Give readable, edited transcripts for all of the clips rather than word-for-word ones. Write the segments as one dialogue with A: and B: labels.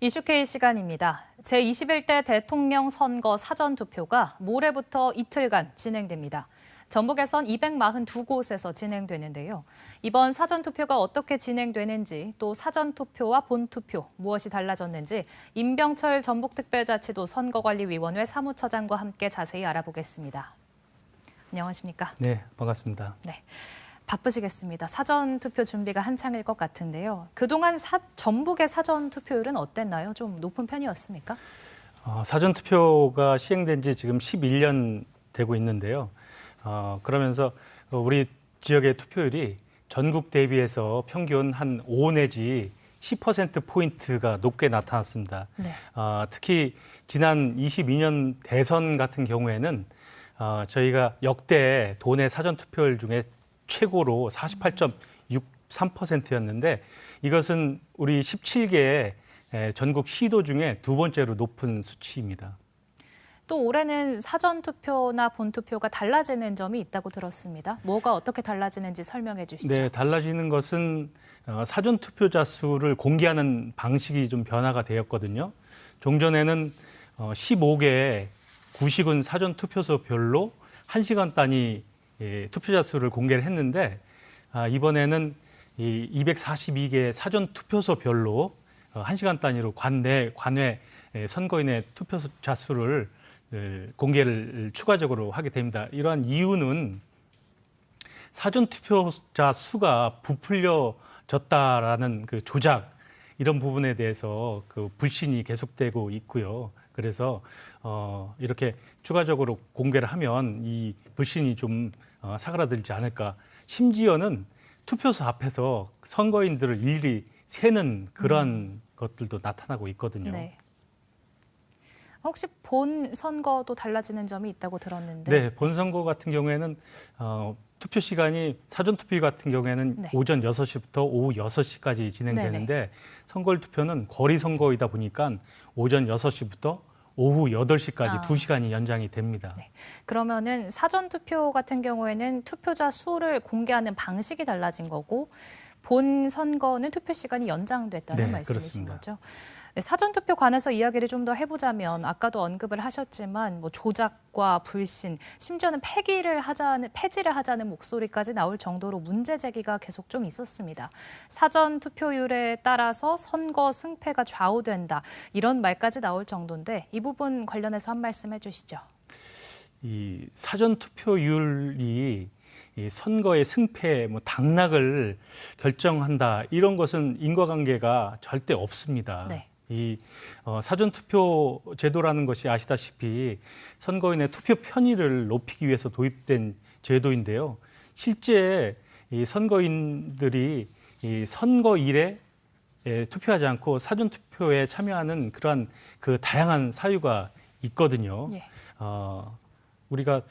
A: 이슈K 시간입니다. 제21대 대통령 선거 사전투표가 모레부터 이틀간 진행됩니다. 전북에선 242곳에서 진행되는데요. 이번 사전투표가 어떻게 진행되는지, 또 사전투표와 본투표 무엇이 달라졌는지 임병철 전북특별자치도 선거관리위원회 사무처장과 함께 자세히 알아보겠습니다. 안녕하십니까?
B: 네, 반갑습니다.
A: 네. 바쁘시겠습니다. 사전투표 준비가 한창일 것 같은데요. 그동안 전북의 사전투표율은 어땠나요? 좀 높은 편이었습니까?
B: 사전투표가 시행된 지 지금 11년 되고 있는데요. 그러면서 우리 지역의 투표율이 전국 대비해서 평균 한 5 내지 10%포인트가 높게 나타났습니다. 네. 특히 지난 22년 대선 같은 경우에는 저희가 역대 도내 사전투표율 중에 최고로 48.63%였는데 이것은 우리 17개 전국 시도 중에 두 번째로 높은 수치입니다.
A: 또 올해는 사전투표나 본투표가 달라지는 점이 있다고 들었습니다. 뭐가 어떻게 달라지는지 설명해 주시죠.
B: 네, 달라지는 것은 사전투표자 수를 공개하는 방식이 좀 변화가 되었거든요. 종전에는 15개 구시군 사전투표소별로 1시간 단위 투표자 수를 공개를 했는데 이번에는 242개 사전투표소별로 1시간 단위로 관외 선거인의 투표자 수를 공개를 추가적으로 하게 됩니다. 이러한 이유는 사전투표자 수가 부풀려졌다라는 그 조작 이런 부분에 대해서 그 불신이 계속되고 있고요. 그래서 이렇게 추가적으로 공개를 하면 이 불신이 좀 사그라들지 않을까. 심지어는 투표소 앞에서 선거인들을 일일이 세는 그런 것들도 나타나고 있거든요. 네.
A: 혹시 본 선거도 달라지는 점이 있다고 들었는데.
B: 네, 본 선거 같은 경우에는 투표 시간이 사전투표 같은 경우에는 네. 오전 6시부터 오후 6시까지 진행되는데 네네. 선거일 투표는 거리 선거이다 보니까 오전 6시부터 오후 8시까지 2시간이 연장이 됩니다. 네.
A: 그러면은 사전투표 같은 경우에는 투표자 수를 공개하는 방식이 달라진 거고 본 선거는 투표 시간이 연장됐다는
B: 네,
A: 말씀이신
B: 그렇습니다.
A: 거죠. 네, 사전투표 관해서 이야기를 좀 더 해보자면 아까도 언급을 하셨지만 뭐 조작과 불신, 심지어는 폐지를 하자는 목소리까지 나올 정도로 문제 제기가 계속 좀 있었습니다. 사전투표율에 따라서 선거 승패가 좌우된다 이런 말까지 나올 정도인데 이 부분 관련해서 한 말씀 해주시죠.
B: 이 사전투표율이 이 선거의 승패, 당락을 결정한다 이런 것은 인과관계가 절대 없습니다. 네. 이 사전투표 제도라는 것이 아시다시피 선거인의 투표 편의를 높이기 위해서 도입된 제도인데요. 실제 이 선거인들이 이 선거일에 투표하지 않고 사전투표에 참여하는 그러한 그 다양한 사유가 있거든요. 네. 우리가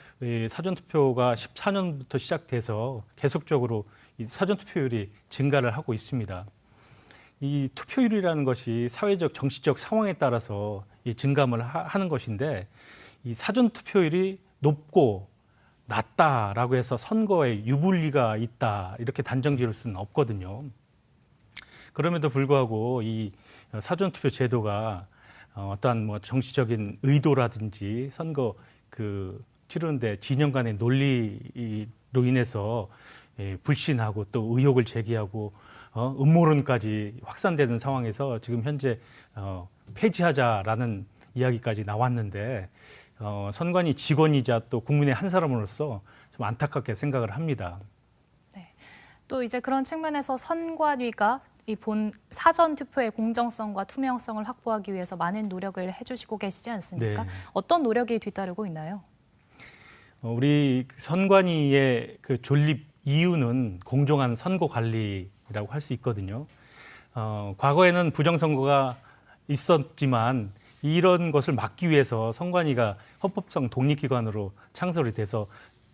B: 사전투표가 14년부터 시작돼서 계속적으로 이 사전투표율이 증가를 하고 있습니다. 이 투표율이라는 것이 사회적, 정치적 상황에 따라서 이 증감을 하는 것인데 이 사전투표율이 높고 낮다라고 해서 선거에 유불리가 있다 이렇게 단정 지을 수는 없거든요. 그럼에도 불구하고 이 사전투표 제도가 어떠한 정치적인 의도라든지 선거 치르는데 진영 간의 논리로 인해서 불신하고 또 의혹을 제기하고 음모론까지 확산되는 상황에서 지금 현재 폐지하자라는 이야기까지 나왔는데 선관위 직원이자 또 국민의 한 사람으로서 좀 안타깝게 생각을 합니다.
A: 네. 또 이제 그런 측면에서 선관위가 이 본 사전 투표의 공정성과 투명성을 확보하기 위해서 많은 노력을 해주시고 계시지 않습니까? 네. 어떤 노력이 뒤따르고 있나요?
B: 우리 선관위의 그 존립 이유는 공정한 선거 관리라고 할 수 있거든요. 과거에는 부정선거가 있었지만 이런 것을 막기 위해서 선관위가 헌법상 독립기관으로 창설이 돼서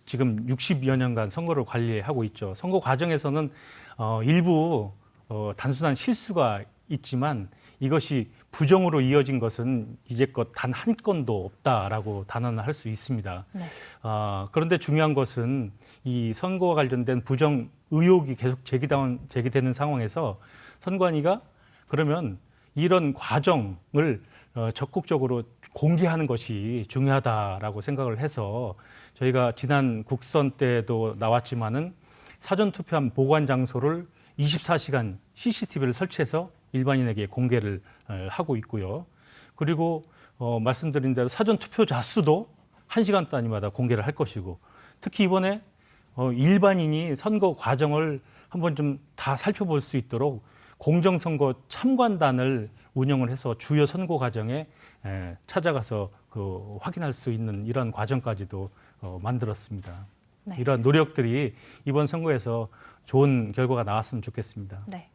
B: 지금 60여 년간 선거를 관리하고 있죠. 선거 과정에서는 일부 단순한 실수가 있지만 이것이 부정으로 이어진 것은 이제껏 단 한 건도 없다라고 단언할 수 있습니다. 네. 그런데 중요한 것은 이 선거와 관련된 부정 의혹이 계속 제기되는 상황에서 선관위가 그러면 이런 과정을 적극적으로 공개하는 것이 중요하다라고 생각을 해서 저희가 지난 국선 때도 나왔지만은 사전투표함 보관 장소를 24시간 CCTV를 설치해서 일반인에게 공개를 하고 있고요. 그리고 말씀드린 대로 사전투표자 수도 1시간 단위마다 공개를 할 것이고, 특히 이번에 일반인이 선거 과정을 한번 좀 다 살펴볼 수 있도록 공정선거 참관단을 운영을 해서 주요 선거 과정에 찾아가서 확인할 수 있는 이런 과정까지도 만들었습니다.
A: 네.
B: 이런 노력들이 이번 선거에서 좋은 결과가 나왔으면 좋겠습니다.
A: 네.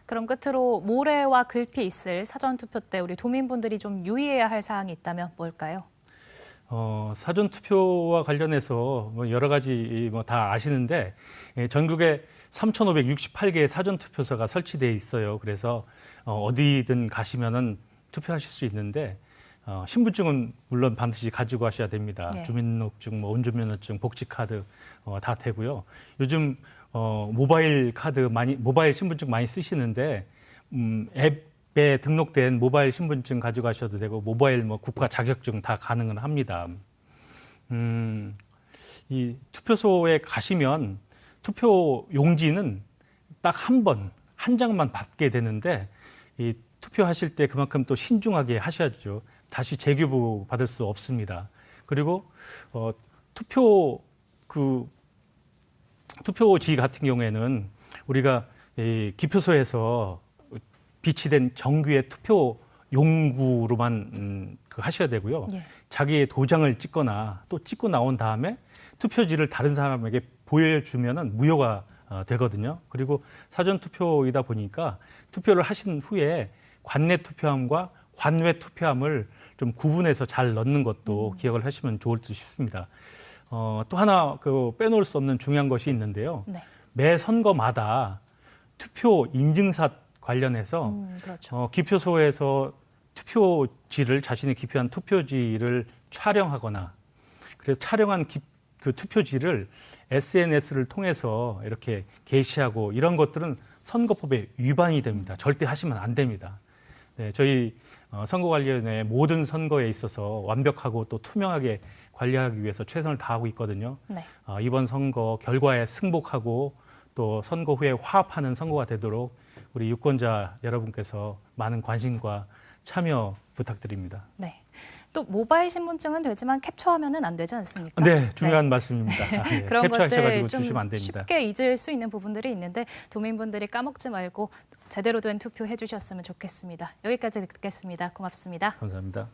A: 그럼 끝으로 모레와 글피 있을 사전투표 때 우리 도민분들이 좀 유의해야 할 사항이 있다면 뭘까요?
B: 사전투표와 관련해서 여러 가지 다 아시는데 전국에 3,568개의 사전투표소가 설치되어 있어요. 그래서 어디든 가시면은 투표하실 수 있는데 신분증은 물론 반드시 가지고 가셔야 됩니다.
A: 네.
B: 주민등록증, 운전면허증, 복지카드 다 되고요. 요즘 모바일 신분증 많이 쓰시는데 앱에 등록된 모바일 신분증 가져가셔도 되고 모바일 국가 자격증 다 가능은 합니다. 이 투표소에 가시면 투표 용지는 딱 한 장만 받게 되는데 이 투표하실 때 그만큼 또 신중하게 하셔야죠. 다시 재교부 받을 수 없습니다. 그리고 투표지 같은 경우에는 우리가 이 기표소에서 비치된 정규의 투표 용구로만 하셔야 되고요.
A: 예.
B: 자기의 도장을 찍거나 또 찍고 나온 다음에 투표지를 다른 사람에게 보여주면은 무효가 되거든요. 그리고 사전 투표이다 보니까 투표를 하신 후에 관내 투표함과 관외 투표함을 좀 구분해서 잘 넣는 것도 기억을 하시면 좋을 듯 싶습니다. 또 하나 빼놓을 수 없는 중요한 것이 있는데요.
A: 네.
B: 매 선거마다 투표 인증샷 관련해서
A: 그렇죠.
B: 기표소에서 자신이 기표한 투표지를 촬영하거나 그래서 촬영한 그 투표지를 SNS를 통해서 이렇게 게시하고 이런 것들은 선거법에 위반이 됩니다. 절대 하시면 안 됩니다. 네, 저희 선거관리위원회 모든 선거에 있어서 완벽하고 또 투명하게 관리하기 위해서 최선을 다하고 있거든요.
A: 네.
B: 이번 선거 결과에 승복하고 또 선거 후에 화합하는 선거가 되도록 우리 유권자 여러분께서 많은 관심과 참여 부탁드립니다.
A: 네. 또 모바일 신분증은 되지만 캡처하면은 안 되지 않습니까?
B: 네, 중요한 말씀입니다. 네,
A: 그런
B: 캡처하셔가지고
A: 것들 좀
B: 주시면 안 됩니다.
A: 쉽게 잊을 수 있는 부분들이 있는데 도민분들이 까먹지 말고 제대로 된 투표 해주셨으면 좋겠습니다. 여기까지 듣겠습니다. 고맙습니다.
B: 감사합니다.